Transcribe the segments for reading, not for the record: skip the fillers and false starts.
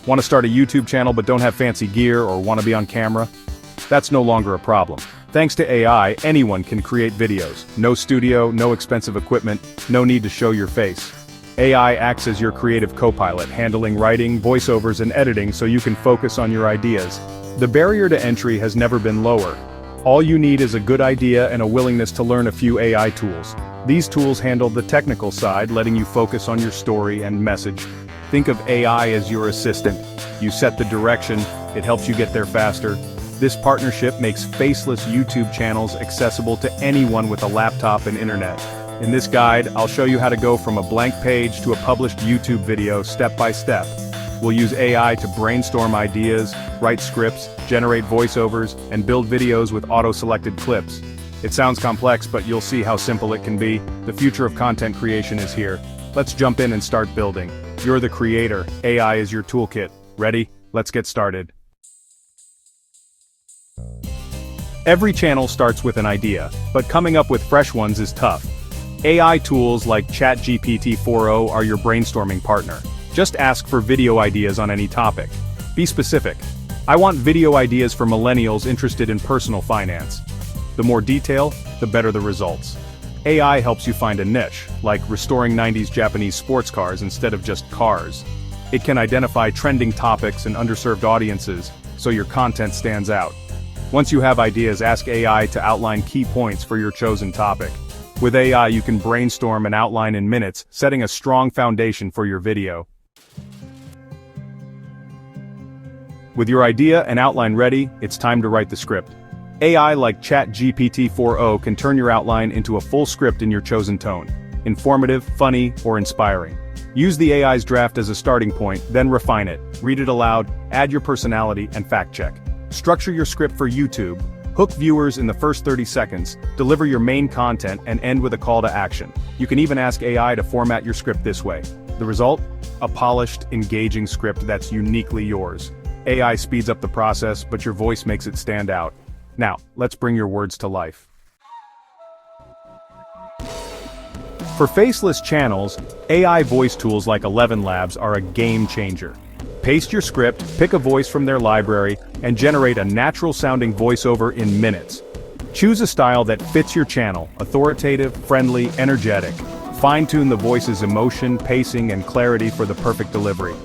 Want to start a YouTube channel but don't have fancy gear or want to be on camera? That's no longer a problem. Thanks to AI, anyone can create videos. No studio, no expensive equipment, no need to show your face. AI acts as your creative co-pilot, handling writing, voiceovers, and editing so you can focus on your ideas. The barrier to entry has never been lower. All you need is a good idea and a willingness to learn a few AI tools. These tools handle the technical side, letting you focus on your story and message. Think of AI as your assistant. You set the direction, it helps you get there faster. This partnership makes Faceless YouTube channels accessible to anyone with a laptop and internet. In this guide, I'll show you how to go from a blank page to a published YouTube video step by step. We'll use AI to brainstorm ideas, write scripts, generate voiceovers, and build videos with auto-selected clips. It sounds complex, but you'll see how simple it can be. The future of content creation is here. Let's jump in and start building. You're the creator, AI is your toolkit. Ready? Let's get started. Every channel starts with an idea, but coming up with fresh ones is tough. AI tools like ChatGPT 4o are your brainstorming partner. Just ask for video ideas on any topic. Be specific. I want video ideas for millennials interested in personal finance. The more detail, the better the results. AI helps you find a niche, like restoring 90s Japanese sports cars instead of just cars. It can identify trending topics and underserved audiences, so your content stands out. Once you have ideas, ask AI to outline key points for your chosen topic. With AI, you can brainstorm and outline in minutes, setting a strong foundation for your video. With your idea and outline ready, it's time to write the script. AI like ChatGPT 4o can turn your outline into a full script in your chosen tone. Informative, funny, or inspiring. Use the AI's draft as a starting point, then refine it. Read it aloud, add your personality, and fact-check. Structure your script for YouTube. Hook viewers in the first 30 seconds, deliver your main content, and end with a call to action. You can even ask AI to format your script this way. The result? A polished, engaging script that's uniquely yours. AI speeds up the process, but your voice makes it stand out. Now, let's bring your words to life. For faceless channels, AI voice tools like ElevenLabs are a game changer. Paste your script, pick a voice from their library, and generate a natural-sounding voiceover in minutes. Choose a style that fits your channel, authoritative, friendly, energetic. Fine-tune the voice's emotion, pacing, and clarity for the perfect delivery.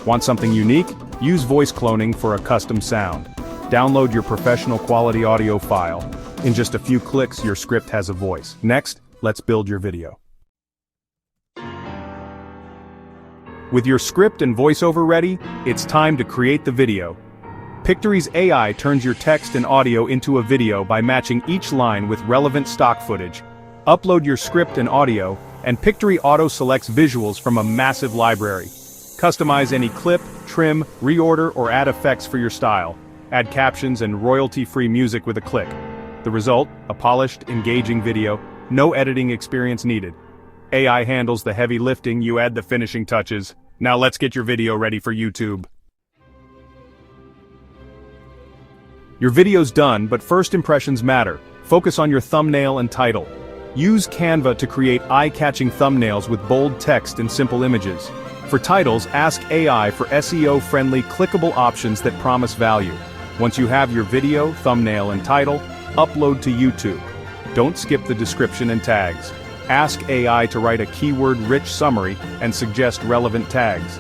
Want something unique? Use voice cloning for a custom sound. Download your professional quality audio file. In just a few clicks, your script has a voice. Next, let's build your video. With your script and voiceover ready, it's time to create the video. Pictory's AI turns your text and audio into a video by matching each line with relevant stock footage. Upload your script and audio, and Pictory auto-selects visuals from a massive library. Customize any clip, trim, reorder, or add effects for your style. Add captions and royalty-free music with a click. The result? A polished, engaging video, no editing experience needed. AI handles the heavy lifting, you add the finishing touches. Now let's get your video ready for YouTube. Your video's done, but first impressions matter. Focus on your thumbnail and title. Use Canva to create eye-catching thumbnails with bold text and simple images. For titles, ask AI for SEO-friendly, clickable options that promise value. Once you have your video, thumbnail, and title, upload to YouTube. Don't skip the description and tags. Ask AI to write a keyword-rich summary and suggest relevant tags.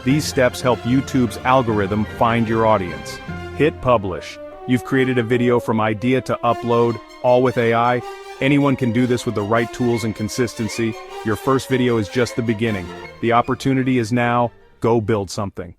These steps help YouTube's algorithm find your audience. Hit publish. You've created a video from idea to upload, all with AI. Anyone can do this with the right tools and consistency. Your first video is just the beginning. The opportunity is now. Go build something.